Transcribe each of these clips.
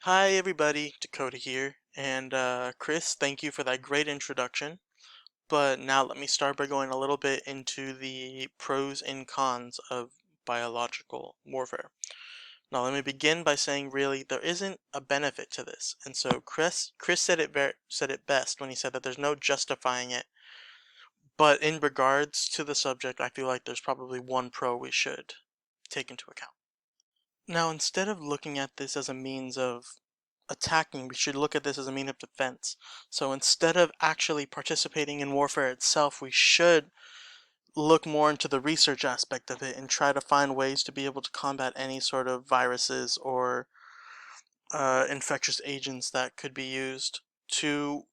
Hi everybody, Dakota here, and Chris, thank you for that great introduction. But now let me start by going a little bit into the pros and cons of biological warfare. Now let me begin by saying really there isn't a benefit to this, and so Chris said it best when he said that there's no justifying it. But in regards to the subject, I feel like there's probably one pro we should take into account. Now, instead of looking at this as a means of attacking, we should look at this as a means of defense. So instead of actually participating in warfare itself, we should look more into the research aspect of it and try to find ways to be able to combat any sort of viruses or infectious agents that could be used to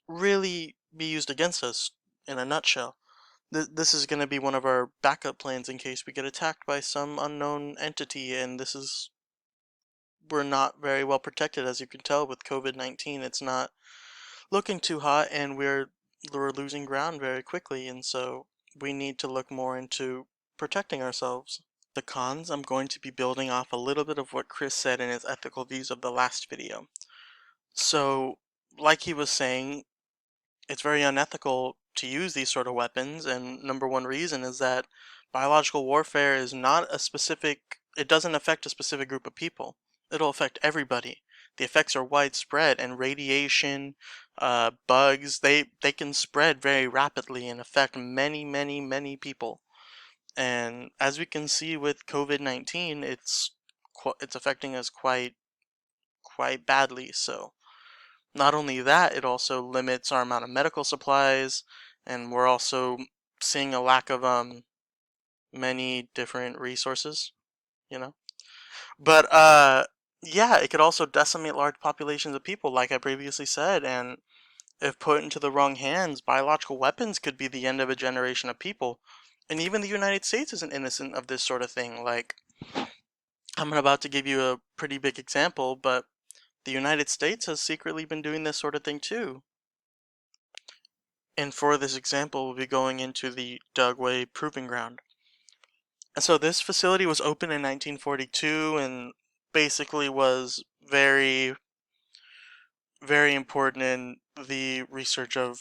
really be used against us in a nutshell. This is going to be one of our backup plans in case we get attacked by some unknown entity, and we're not very well protected, as you can tell with COVID-19. It's not looking too hot, and we're losing ground very quickly, and so we need to look more into protecting ourselves. The cons, I'm going to be building off a little bit of what Chris said in his ethical views of the last video. So, like he was saying, it's very unethical to use these sort of weapons, and number one reason is that biological warfare is not a specific, it doesn't affect a specific group of people. It'll affect everybody. The effects are widespread, and radiation, bugs, they can spread very rapidly and affect many people. And as we can see with COVID-19, it's affecting us quite badly. So not only that, it also limits our amount of medical supplies, and we're also seeing a lack of many different resources, you know. But yeah, it could also decimate large populations of people, like I previously said, and if put into the wrong hands, biological weapons could be the end of a generation of people. And even the United States isn't innocent of this sort of thing. Like, I'm about to give you a pretty big example, but the United States has secretly been doing this sort of thing too. And for this example, we'll be going into the Dugway Proving Ground. And so this facility was opened in 1942 and basically was very important in the research of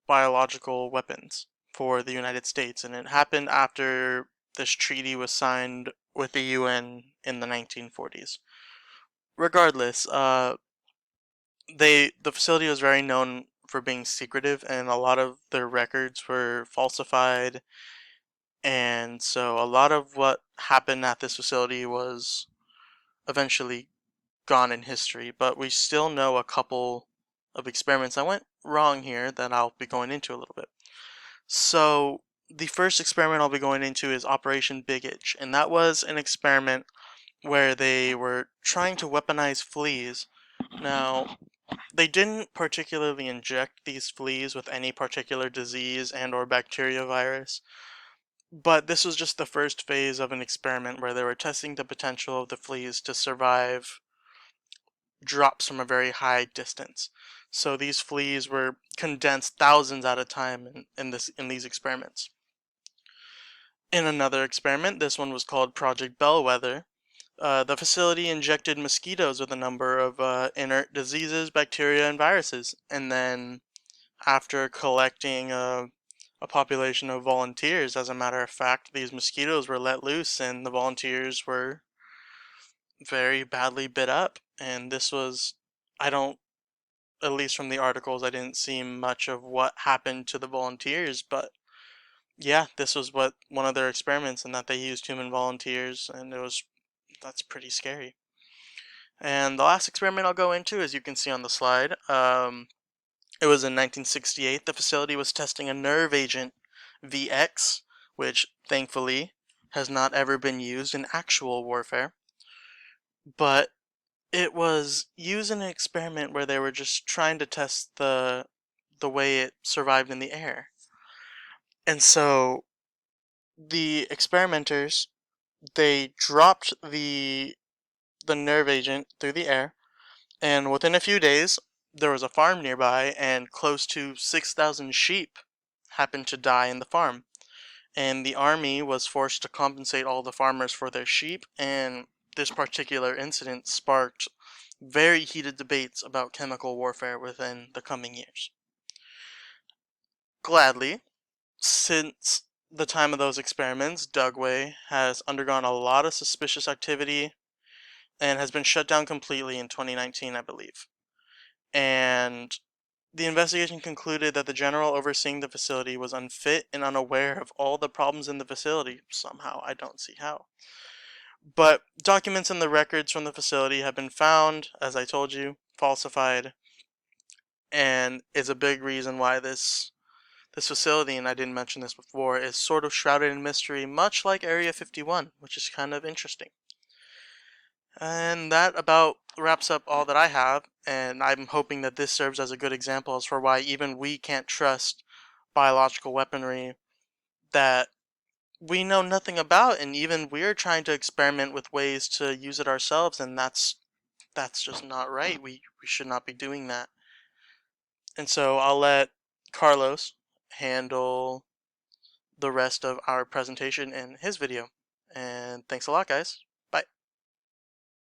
biological weapons for the United States. And it happened after this treaty was signed with the UN in the 1940s. Regardless, the facility was very known for being secretive, and a lot of their records were falsified. And so a lot of what happened at this facility was eventually gone in history, but we still know a couple of experiments that went wrong here that I'll be going into a little bit. So the first experiment I'll be going into is Operation Big Itch, and that was an experiment where they were trying to weaponize fleas. Now, they didn't particularly inject these fleas with any particular disease and or bacteria virus, but this was just the first phase of an experiment where they were testing the potential of the fleas to survive drops from a very high distance. So these fleas were condensed thousands at a time in these experiments. In another experiment, this one was called Project Bellwether, the facility injected mosquitoes with a number of inert diseases, bacteria, and viruses. And then, after collecting a population of volunteers, as a matter of fact, these mosquitoes were let loose, and the volunteers were very badly bit up. And this was, I don't, at least from the articles, I didn't see much of what happened to the volunteers, but yeah, this was what one of their experiments, and that they used human volunteers, and that's pretty scary. And the last experiment I'll go into, as you can see on the slide, it was in 1968. The facility was testing a nerve agent, VX, which thankfully has not ever been used in actual warfare. But it was used in an experiment where they were just trying to test the way it survived in the air. And so the experimenters, they dropped the nerve agent through the air, and within a few days, there was a farm nearby, and close to 6,000 sheep happened to die in the farm. And the army was forced to compensate all the farmers for their sheep, and this particular incident sparked very heated debates about chemical warfare within the coming years. Gladly, since the time of those experiments, Dugway has undergone a lot of suspicious activity and has been shut down completely in 2019, I believe. And the investigation concluded that the general overseeing the facility was unfit and unaware of all the problems in the facility. Somehow, I don't see how. But documents and the records from the facility have been found, as I told you, falsified, and is a big reason why this facility, and I didn't mention this before, is sort of shrouded in mystery, much like Area 51, which is kind of interesting. And that about wraps up all that I have, and I'm hoping that this serves as a good example as for why even we can't trust biological weaponry that we know nothing about, and even we're trying to experiment with ways to use it ourselves, and that's just not right. We should not be doing that. And so I'll let Carlos handle the rest of our presentation in his video. And thanks a lot, guys.